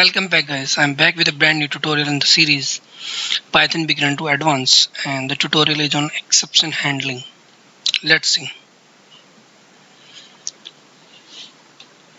Welcome back guys, I'm back with a brand new tutorial in the series Python Beginner to Advanced, and the tutorial is on exception handling. Let's see.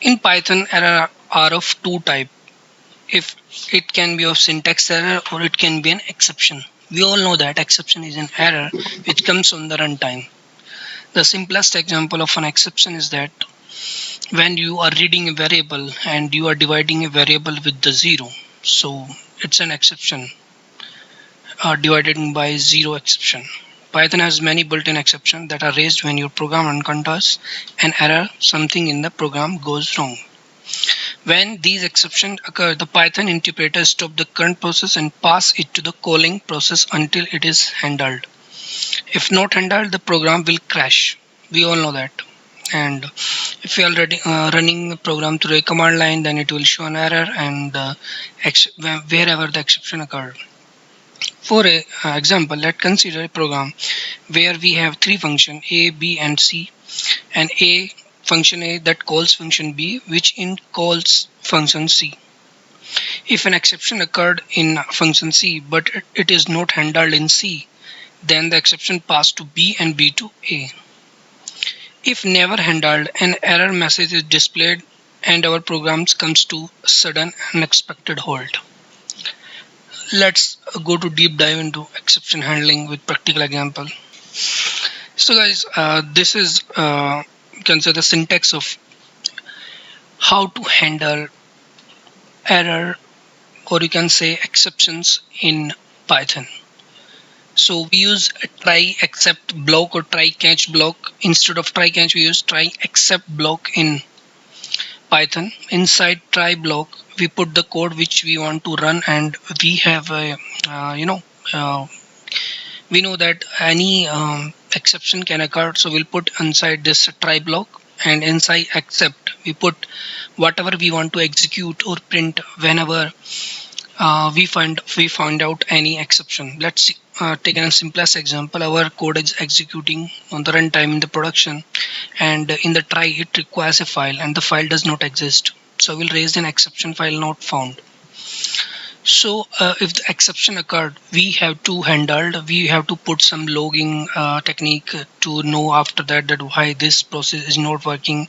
In Python, error are of two types. If it can be of syntax error or it can be an exception. We all know that exception is an error which comes on the runtime. The simplest example of an exception is that when you are reading a variable and you are dividing a variable with the zero. So it's an exception. Divided by zero exception. Python has many built-in exceptions that are raised when your program encounters an error, something in the program goes wrong. When these exceptions occur, the Python interpreter stops the current process and pass it to the calling process until it is handled. If not handled, the program will crash. We all know that. And if you are running a program through a command line, then it will show an error and wherever the exception occurred. For example, let's consider a program where we have three functions A, B, and C, and A function A that calls function B, which in calls function C. If an exception occurred in function C, but it is not handled in C, then the exception passed to B and B to A. If never handled, an error message is displayed and our program comes to a sudden unexpected halt. Let's go to deep dive into exception handling with practical example. So guys, this is consider the syntax of how to handle error, or you can say exceptions in Python. So we use a try except block or try catch block. Instead of try catch, we use try except block in Python. Inside try block, we put the code which we want to run, and we have a we know that any exception can occur, so we'll put inside this try block, and inside except we put whatever we want to execute or print whenever we find out any exception. Let's see, take a simplest example. Our code is executing on the runtime in the production, and in the try it requires a file and the file does not exist, so we'll raise an exception file not found. So if the exception occurred, we have to handle, we have to put some logging technique to know after that why this process is not working.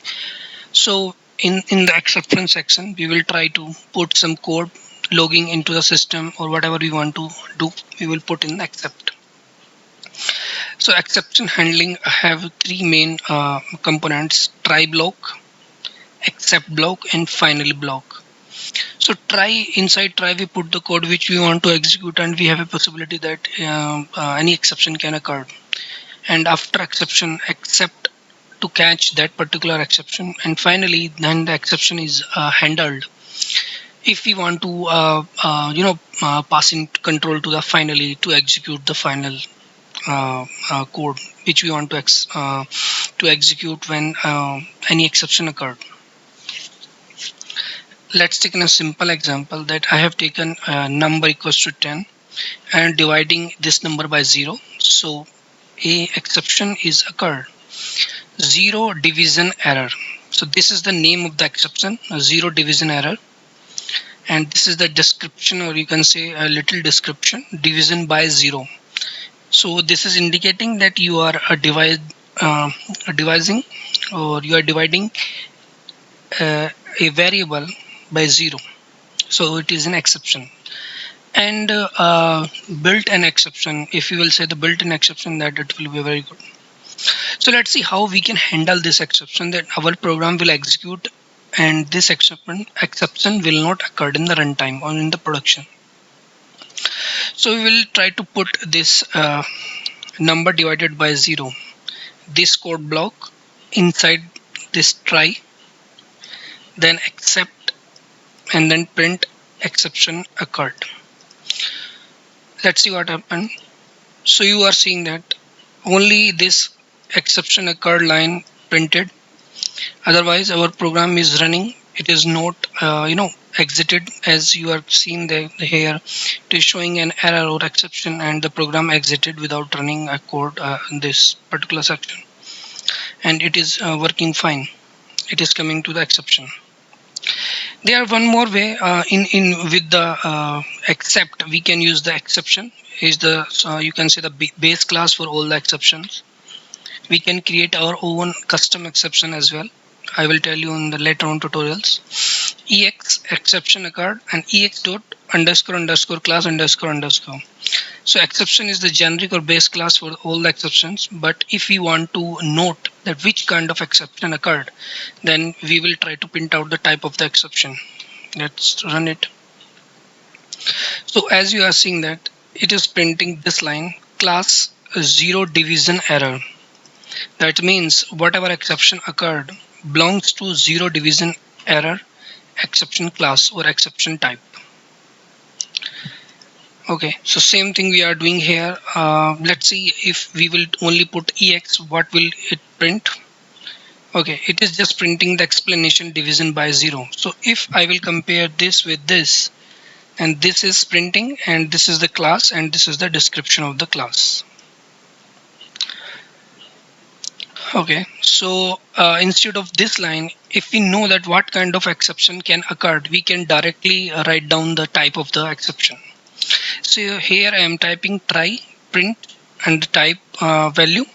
So in the exception section, we will try to put some code logging into the system, or whatever we want to do, we will put in except. So exception handling have three main components: try block, except block, and finally block. So inside try we put the code which we want to execute, and we have a possibility that any exception can occur. And after exception, except to catch that particular exception, and finally then the exception is handled. If we want to pass in control to the finally to execute the final code which we want to execute when any exception occurred. Let's take a simple example that I have taken a number equals to 10 and dividing this number by 0. So a exception is occurred. Zero division error. So this is the name of the exception, a zero division error. And this is the description, or you can say a little description, division by 0. So this is indicating that you are devising, or you are dividing a variable by 0. So it is an exception. And built-in exception, if you will say the built-in exception, that it will be very good. So let's see how we can handle this exception, that our program will execute and this exception will not occur in the runtime or in the production. So we will try to put this number divided by 0, this code block inside this try, then except, and then print exception occurred. Let's see what happened. So you are seeing that only this exception occurred line printed. Otherwise our program is running, it is not exited. As you are seeing here, it is showing an error or exception, and the program exited without running a code in this particular section, and it is working fine. It is coming to the exception. There are one more way in with the except we can use the exception is the you can say the base class for all the exceptions. We can create our own custom exception as well. I will tell you in the later on tutorials. Ex exception occurred and ex dot underscore underscore class underscore underscore. So exception is the generic or base class for all the exceptions, but if we want to note that which kind of exception occurred, then we will try to print out the type of the exception. Let's run it. So as you are seeing that it is printing this line class zero division error. That means whatever exception occurred belongs to zero division error exception class or exception type. Okay, so same thing we are doing here. Let's see if we will only put ex, what will it print? Okay, it is just printing the explanation division by 0. So if I will compare this with this, and this is printing and this is the class and this is the description of the class. Okay, so instead of this line, if we know that what kind of exception can occur, we can directly write down the type of the exception. So here I am typing try print and the type value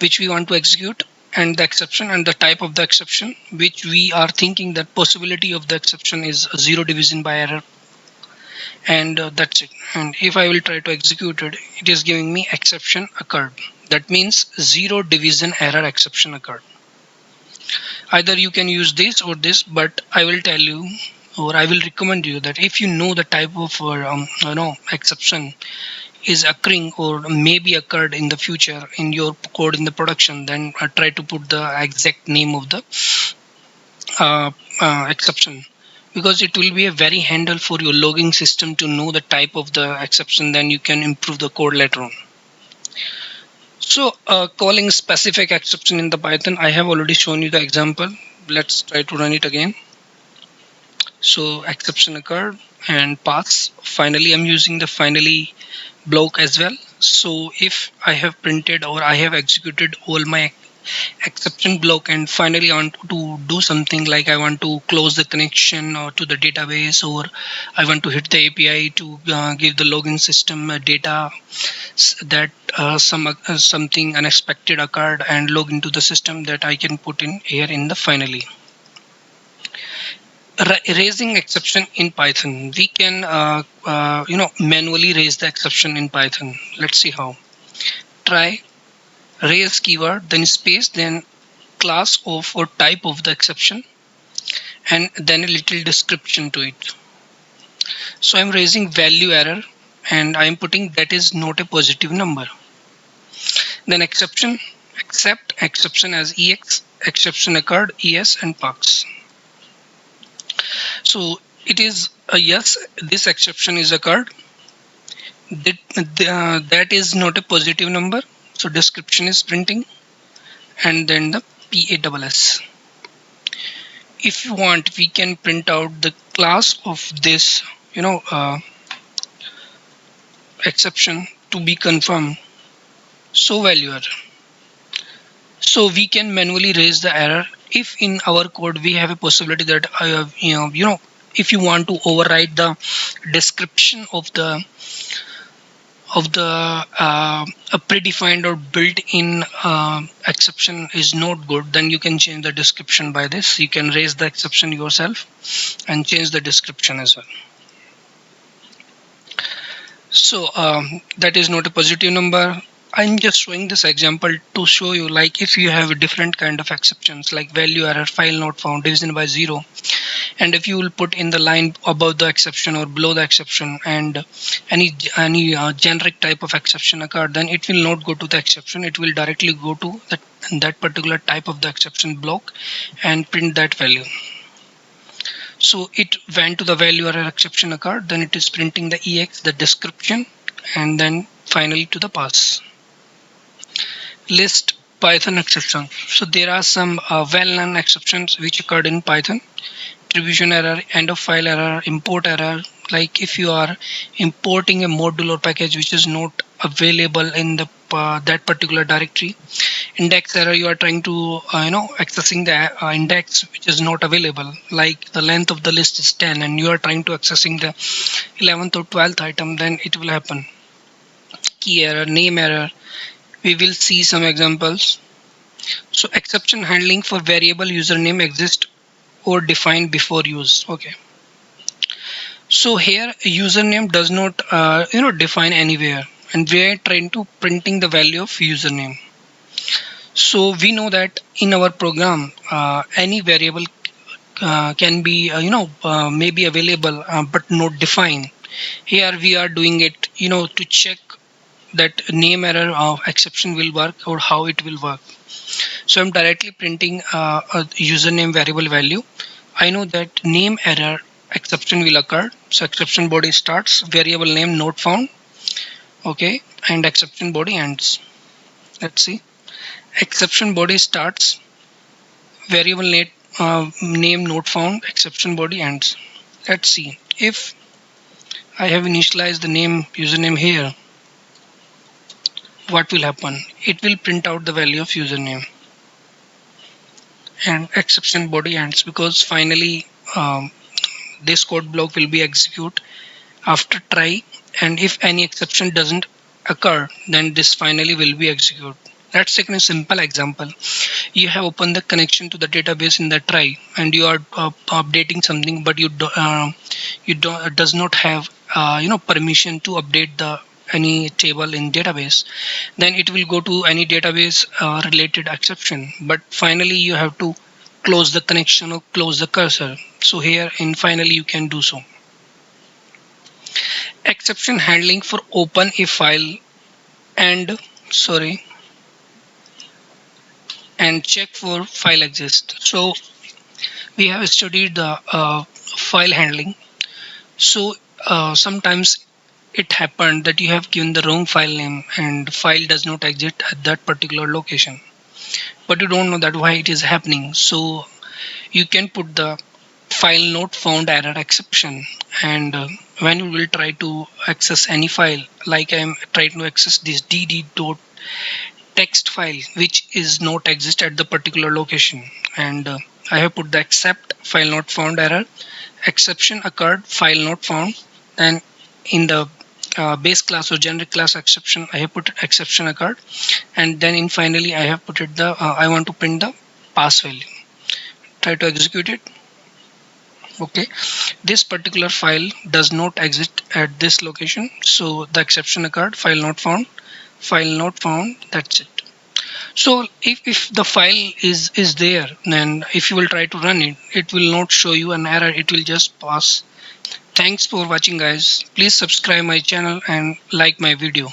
which we want to execute, and the exception and the type of the exception which we are thinking that possibility of the exception is zero division by error, and that's it. And if I will try to execute it, it is giving me exception occurred. That means zero division error exception occurred. Either you can use this or this, but I will tell you or I will recommend you that if you know the type of exception is occurring or maybe occurred in the future in your code in the production, then try to put the exact name of the exception, because it will be a very handle for your logging system to know the type of the exception. Then you can improve the code later on. So calling specific exception in the Python, I have already shown you the example. Let's try to run it again. So exception occurred and pass. Finally, I'm using the finally block as well. So if I have printed or I have executed all my exception block and finally I want to do something like I want to close the connection or to the database, or I want to hit the API to give the login system data that something unexpected occurred and log into the system, that I can put in here in the finally. Raising exception in Python, we can manually raise the exception in Python. Let's see how. Try raise keyword, then space, then class of or type of the exception, and then a little description to it. So I'm raising value error and I'm putting that is not a positive number. Then exception, accept exception as ex, exception occurred es, and pass. So it is a yes, this exception is occurred. That is not a positive number. So description is printing and then the PASS. If you want, we can print out the class of this exception to be confirmed. So value error. So we can manually raise the error if in our code we have a possibility that if you want to override the description of the a predefined or built-in exception is not good, then you can change the description by this. You can raise the exception yourself and change the description as well. So that is not a positive number. I'm just showing this example to show you, like if you have a different kind of exceptions like value error, file not found, division by 0, and if you will put in the line above the exception or below the exception and any generic type of exception occurred, then it will not go to the exception. It will directly go to that particular type of the exception block and print that value. So it went to the value error exception occurred, then it is printing the ex, the description, and then finally to the pass. List Python exceptions. So there are some well-known exceptions which occurred in Python. Attribution error, end of file error, import error. Like if you are importing a module or package which is not available in the that particular directory, Index error, you are trying to accessing the index which is not available, like the length of the list is 10 and you are trying to accessing the 11th or 12th item, then it will happen. Key error, name error, we will see some examples. So exception handling for variable username exist or defined before use. Okay, so here username does not define anywhere, and we are trying to printing the value of username. So we know that in our program any variable can be maybe available but not defined. Here we are doing it to check that name error of exception will work or how it will work. So I'm directly printing a username variable value. I know that name error exception will occur. So exception body starts, variable name not found. Okay, and exception body ends. Let's see. Exception body starts, variable name not found, exception body ends. Let's see. If I have initialized the name username here, what will happen? It will print out the value of username and exception body ends, because finally this code block will be execute after try, and if any exception doesn't occur, then this finally will be execute. Let's take a simple example. You have opened the connection to the database in the try and you are updating something, but you don't does not have permission to update the any table in database. Then it will go to any database related exception, but finally you have to close the connection or close the cursor. So here in finally you can do so. Exception handling for open a file and and check for file exist. So we have studied the file handling. So sometimes it happened that you have given the wrong file name and file does not exist at that particular location, but you don't know that why it is happening. So you can put the file not found error exception, and when you will try to access any file, like I am trying to access this dd.text file which is not exist at the particular location, and I have put the except file not found error exception occurred file not found. Then in the base class or generic class exception, I have put exception occurred, and then in finally I have put it the I want to print the pass value. Try to execute it. Okay, this particular file does not exist at this location, so the exception occurred file not found, that's it. So if the file is there, then if you will try to run it, it will not show you an error, it will just pass. Thanks for watching guys. Please subscribe my channel and like my video.